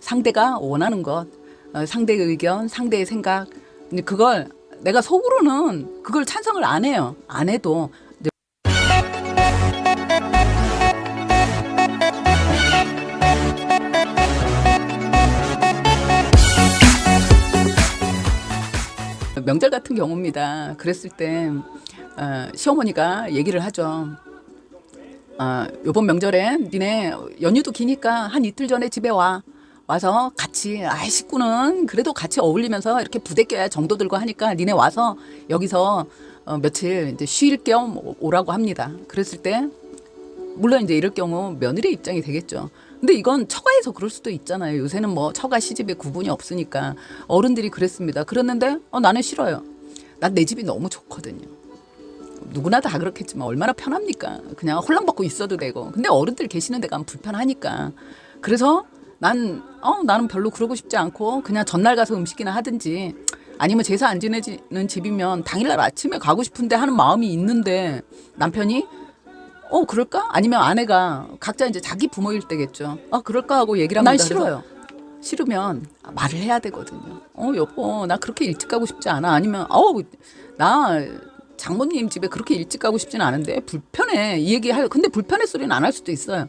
상대가 원하는 것, 상대의 의견, 상대의 생각, 근데 그걸 내가 속으로는 그걸 찬성을 안 해요. 안 해도 명절 같은 경우입니다. 그랬을 때 시어머니가 얘기를 하죠. 요번 명절에 니네 연휴도 기니까 한 이틀 전에 집에 와서 같이 식구는 그래도 같이 어울리면서 이렇게 부대껴야 정도 들고 하니까 니네 와서 여기서 며칠 이제 쉴 겸 오라고 합니다. 그랬을 때 물론 이제 이럴 경우 며느리 입장이 되겠죠. 근데 이건 처가에서 그럴 수도 있잖아요. 요새는 뭐 처가 시집에 구분이 없으니까 어른들이 그랬습니다. 그랬는데 나는 싫어요. 난 내 집이 너무 좋거든요. 누구나 다 그렇겠지만 얼마나 편합니까? 그냥 홀랑벗고 있어도 되고. 근데 어른들 계시는 데 가면 불편하니까. 그래서 나는 별로 그러고 싶지 않고 그냥 전날 가서 음식이나 하든지 아니면 제사 안 지내는 집이면 당일날 아침에 가고 싶은데 하는 마음이 있는데 남편이 그럴까? 아니면 아내가 각자 이제 자기 부모일 때겠죠. 그럴까 하고 얘기를 합니다. 난 싫어요. 싫으면 말을 해야 되거든요. 여보, 나 그렇게 일찍 가고 싶지 않아. 아니면 나 장모님 집에 그렇게 일찍 가고 싶지는 않은데 불편해. 이 얘기할. 근데 불편해 소리는 안 할 수도 있어요.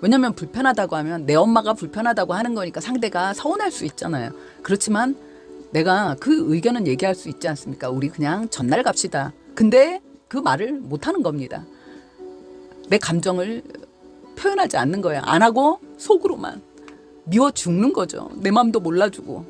왜냐면 불편하다고 하면 내 엄마가 불편하다고 하는 거니까 상대가 서운할 수 있잖아요. 그렇지만 내가 그 의견은 얘기할 수 있지 않습니까? 우리 그냥 전날 갑시다. 근데 그 말을 못 하는 겁니다. 내 감정을 표현하지 않는 거야. 안 하고 속으로만 미워 죽는 거죠. 내 마음도 몰라주고.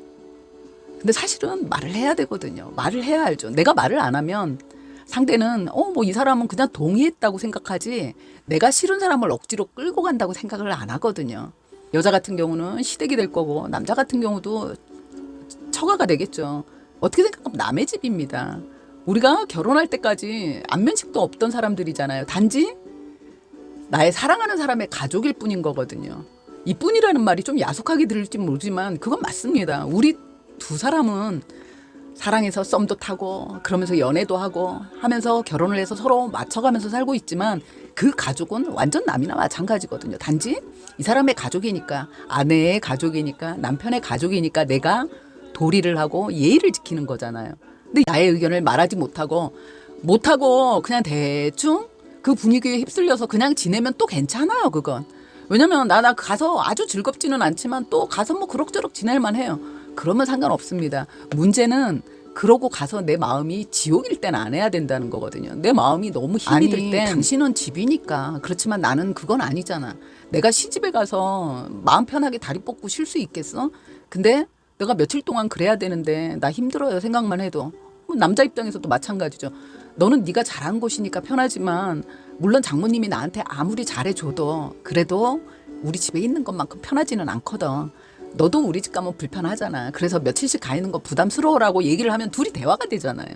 근데 사실은 말을 해야 되거든요. 말을 해야 알죠. 내가 말을 안 하면 상대는 뭐 이 사람은 그냥 동의했다고 생각하지 내가 싫은 사람을 억지로 끌고 간다고 생각을 안 하거든요. 여자 같은 경우는 시댁이 될 거고 남자 같은 경우도 처가가 되겠죠. 어떻게 생각하면 남의 집입니다. 우리가 결혼할 때까지 안면식도 없던 사람들이잖아요. 단지 나의 사랑하는 사람의 가족일 뿐인 거거든요. 이뿐이라는 말이 좀 야속하게 들릴지 모르지만 그건 맞습니다. 우리 두 사람은 사랑해서 썸도 타고 그러면서 연애도 하고 하면서 결혼을 해서 서로 맞춰가면서 살고 있지만 그 가족은 완전 남이나 마찬가지거든요. 단지 이 사람의 가족이니까 아내의 가족이니까 남편의 가족이니까 내가 도리를 하고 예의를 지키는 거잖아요. 근데 나의 의견을 말하지 못하고 그냥 대충 그 분위기에 휩쓸려서 그냥 지내면 또 괜찮아요. 그건. 왜냐면 나 가서 아주 즐겁지는 않지만 또 가서 뭐 그럭저럭 지낼만 해요. 그러면 상관없습니다. 문제는 그러고 가서 내 마음이 지옥일 땐 안 해야 된다는 거거든요. 내 마음이 너무 힘이 들 땐 당신은 집이니까. 그렇지만 나는 그건 아니잖아. 내가 시집에 가서 마음 편하게 다리 뻗고 쉴 수 있겠어? 근데 내가 며칠 동안 그래야 되는데 나 힘들어요. 생각만 해도. 남자 입장에서도 마찬가지죠. 너는 네가 잘한 곳이니까 편하지만 물론 장모님이 나한테 아무리 잘해줘도 그래도 우리 집에 있는 것만큼 편하지는 않거든. 너도 우리 집 가면 불편하잖아. 그래서 며칠씩 가 있는 거 부담스러워라고 얘기를 하면 둘이 대화가 되잖아요.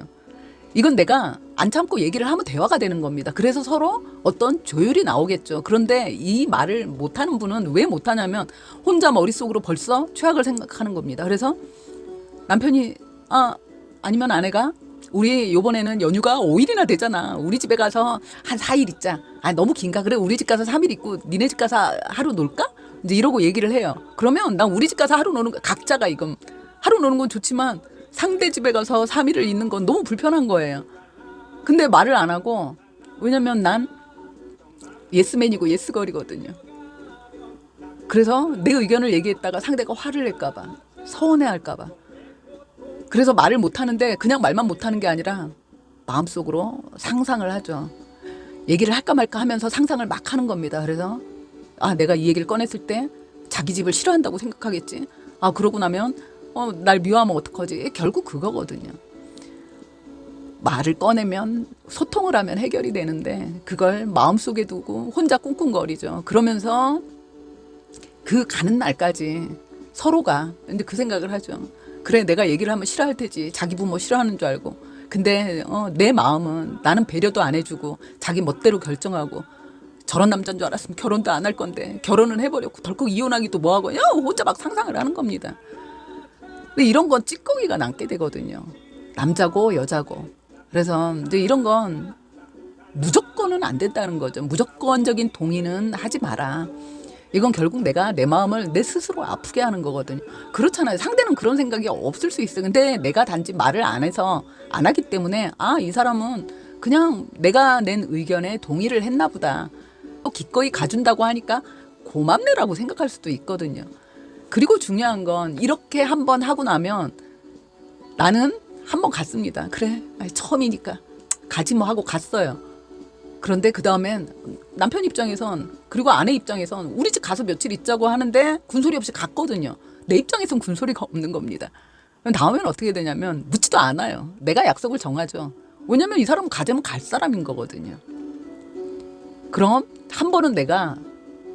이건 내가 안 참고 얘기를 하면 대화가 되는 겁니다. 그래서 서로 어떤 조율이 나오겠죠. 그런데 이 말을 못하는 분은 왜 못하냐면 혼자 머릿속으로 벌써 최악을 생각하는 겁니다. 그래서 남편이 아니면 아내가 우리 요번에는 연휴가 5일이나 되잖아. 우리 집에 가서 한 4일 있자. 너무 긴가? 그래 우리 집 가서 3일 있고 니네 집 가서 하루 놀까? 이제 이러고 얘기를 해요. 그러면 난 우리 집 가서 하루 노는 거 각자가 이건 하루 노는 건 좋지만 상대 집에 가서 3일을 있는 건 너무 불편한 거예요. 근데 말을 안 하고 왜냐면 난 예스맨이고 예스걸이거든요. 그래서 내 의견을 얘기했다가 상대가 화를 낼까 봐 서운해할까 봐 그래서 말을 못하는데 그냥 말만 못하는 게 아니라 마음속으로 상상을 하죠. 얘기를 할까 말까 하면서 상상을 막 하는 겁니다. 그래서 내가 이 얘기를 꺼냈을 때 자기 집을 싫어한다고 생각하겠지. 그러고 나면 날 미워하면 어떡하지. 결국 그거거든요. 말을 꺼내면 소통을 하면 해결이 되는데 그걸 마음속에 두고 혼자 꿍꿍거리죠. 그러면서 그 가는 날까지 서로가 근데 그 생각을 하죠. 그래 내가 얘기를 하면 싫어할 테지. 자기 부모 싫어하는 줄 알고. 근데 내 마음은 나는 배려도 안 해주고 자기 멋대로 결정하고 저런 남자인 줄 알았으면 결혼도 안 할 건데 결혼은 해버렸고 덜컥 이혼하기도 뭐하고 혼자 막 상상을 하는 겁니다. 근데 이런 건 찌꺼기가 남게 되거든요. 남자고 여자고. 그래서 이제 이런 건 무조건은 안 된다는 거죠. 무조건적인 동의는 하지 마라. 이건 결국 내가 내 마음을 내 스스로 아프게 하는 거거든요. 그렇잖아요. 상대는 그런 생각이 없을 수 있어요. 근데 내가 단지 말을 안 해서 안 하기 때문에 이 사람은 그냥 내가 낸 의견에 동의를 했나 보다. 또 기꺼이 가준다고 하니까 고맙네라고 생각할 수도 있거든요. 그리고 중요한 건 이렇게 한번 하고 나면 나는 한번 갔습니다. 그래, 처음이니까 가지 뭐 하고 갔어요. 그런데 그 다음엔 남편 입장에선 그리고 아내 입장에선 우리 집 가서 며칠 있자고 하는데 군소리 없이 갔거든요. 내 입장에선 군소리가 없는 겁니다. 그럼 다음엔 어떻게 되냐면 묻지도 않아요. 내가 약속을 정하죠. 왜냐면 이 사람은 가자면 갈 사람인 거거든요. 그럼 한 번은 내가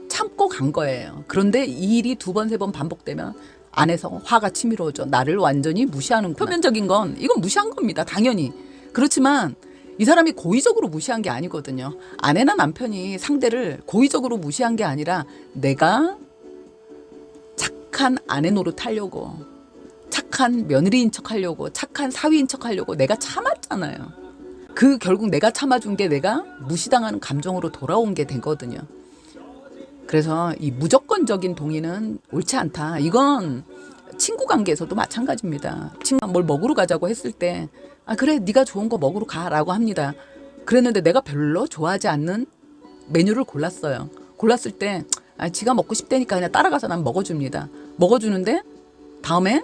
참고 간 거예요. 그런데 이 일이 두 번, 세 번 반복되면 안에서 화가 치밀어오죠. 나를 완전히 무시하는구나. 표면적인 건 이건 무시한 겁니다. 당연히. 그렇지만 이 사람이 고의적으로 무시한 게 아니거든요. 아내나 남편이 상대를 고의적으로 무시한 게 아니라 내가 착한 아내 노릇하려고, 착한 며느리인 척하려고, 착한 사위인 척하려고 내가 참았잖아요. 그 결국 내가 참아준 게 내가 무시당하는 감정으로 돌아온 게 되거든요. 그래서 이 무조건적인 동의는 옳지 않다. 이건 친구 관계에서도 마찬가지입니다. 친구가 뭘 먹으러 가자고 했을 때 그래 네가 좋은 거 먹으러 가라고 합니다. 그랬는데 내가 별로 좋아하지 않는 메뉴를 골랐어요. 골랐을 때 지가 먹고 싶다니까 그냥 따라가서 난 먹어줍니다. 먹어주는데 다음에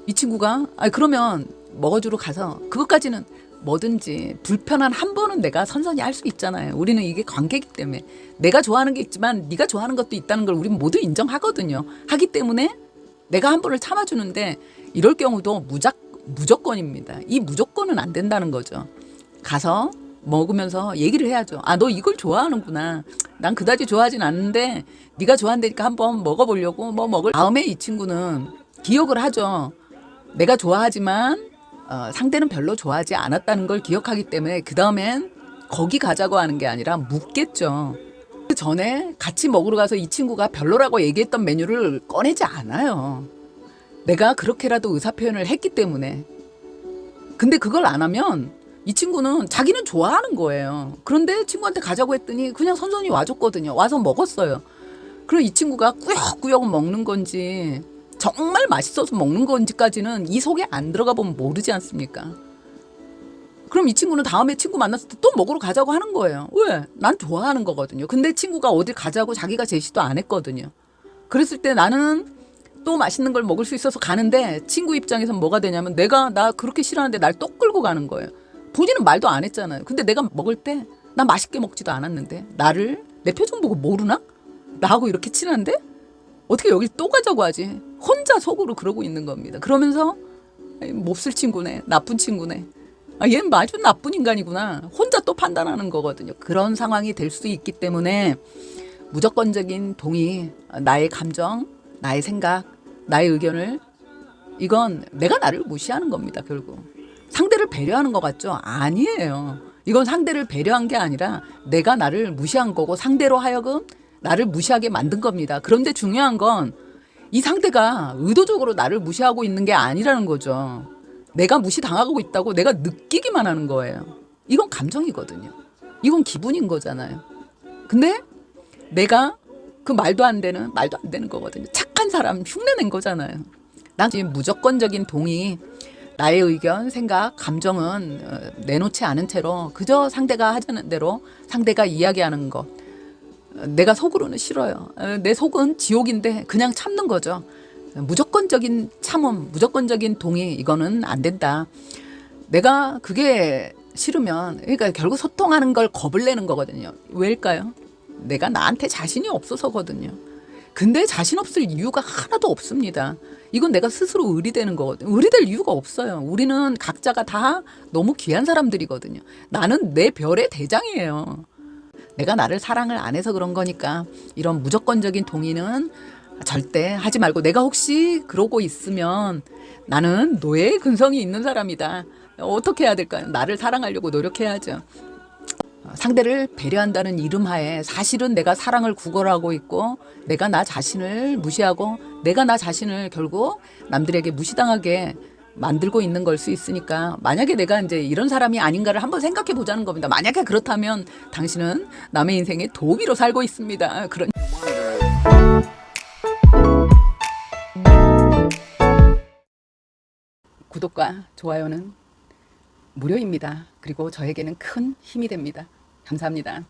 이 친구가 그러면 먹어주러 가서 그것까지는 뭐든지 불편한 한 번은 내가 선선히 할 수 있잖아요. 우리는 이게 관계이기 때문에 내가 좋아하는 게 있지만 네가 좋아하는 것도 있다는 걸 우리는 모두 인정하거든요. 하기 때문에 내가 한 번을 참아주는데 이럴 경우도 무조건입니다. 이 무조건은 안 된다는 거죠. 가서 먹으면서 얘기를 해야죠. 너 이걸 좋아하는구나. 난 그다지 좋아하진 않는데 네가 좋아한다니까 한번 먹어보려고 먹을 다음에 이 친구는 기억을 하죠. 내가 좋아하지만 상대는 별로 좋아하지 않았다는 걸 기억하기 때문에 그 다음엔 거기 가자고 하는 게 아니라 묻겠죠. 그 전에 같이 먹으러 가서 이 친구가 별로라고 얘기했던 메뉴를 꺼내지 않아요. 내가 그렇게라도 의사표현을 했기 때문에. 근데 그걸 안 하면 이 친구는 자기는 좋아하는 거예요. 그런데 친구한테 가자고 했더니 그냥 선선히 와줬거든요. 와서 먹었어요. 그럼 이 친구가 꾸역꾸역 먹는 건지 정말 맛있어서 먹는 건지까지는 이 속에 안 들어가 보면 모르지 않습니까? 그럼 이 친구는 다음에 친구 만났을 때 또 먹으러 가자고 하는 거예요. 왜? 난 좋아하는 거거든요. 근데 친구가 어딜 가자고 자기가 제시도 안 했거든요. 그랬을 때 나는 또 맛있는 걸 먹을 수 있어서 가는데 친구 입장에서는 뭐가 되냐면 나 그렇게 싫어하는데 날 또 끌고 가는 거예요. 본인은 말도 안 했잖아요. 근데 내가 먹을 때 나 맛있게 먹지도 않았는데 나를 내 표정 보고 모르나? 나하고 이렇게 친한데? 어떻게 여기 또 가자고 하지? 혼자 속으로 그러고 있는 겁니다. 그러면서 몹쓸 친구네, 나쁜 친구네. 얘는 아주 나쁜 인간이구나. 혼자 또 판단하는 거거든요. 그런 상황이 될 수 있기 때문에 무조건적인 동의, 나의 감정, 나의 생각, 나의 의견을 이건 내가 나를 무시하는 겁니다. 결국. 상대를 배려하는 것 같죠? 아니에요. 이건 상대를 배려한 게 아니라 내가 나를 무시한 거고 상대로 하여금 나를 무시하게 만든 겁니다. 그런데 중요한 건 이 상대가 의도적으로 나를 무시하고 있는 게 아니라는 거죠. 내가 무시당하고 있다고 내가 느끼기만 하는 거예요. 이건 감정이거든요. 이건 기분인 거잖아요. 근데 내가 그 말도 안 되는 거거든요. 착한 사람 흉내낸 거잖아요. 난 지금 무조건적인 동의, 나의 의견, 생각, 감정은 내놓지 않은 채로 그저 상대가 하자는 대로 상대가 이야기하는 것. 내가 속으로는 싫어요. 내 속은 지옥인데 그냥 참는 거죠. 무조건적인 참음, 무조건적인 동의 이거는 안 된다. 내가 그게 싫으면 그러니까 결국 소통하는 걸 겁을 내는 거거든요. 왜일까요? 내가 나한테 자신이 없어서거든요. 근데 자신 없을 이유가 하나도 없습니다. 이건 내가 스스로 의리되는 거거든요. 의리될 이유가 없어요. 우리는 각자가 다 너무 귀한 사람들이거든요. 나는 내 별의 대장이에요. 내가 나를 사랑을 안 해서 그런 거니까 이런 무조건적인 동의는 절대 하지 말고 내가 혹시 그러고 있으면 나는 노예의 근성이 있는 사람이다. 어떻게 해야 될까요? 나를 사랑하려고 노력해야죠. 상대를 배려한다는 이름하에 사실은 내가 사랑을 구걸하고 있고 내가 나 자신을 무시하고 내가 나 자신을 결국 남들에게 무시당하게 만들고 있는 걸 수 있으니까 만약에 내가 이제 이런 사람이 아닌가를 한번 생각해 보자는 겁니다. 만약에 그렇다면 당신은 남의 인생에 도우미로 살고 있습니다. 그런 구독과 좋아요는 무료입니다. 그리고 저에게는 큰 힘이 됩니다. 감사합니다.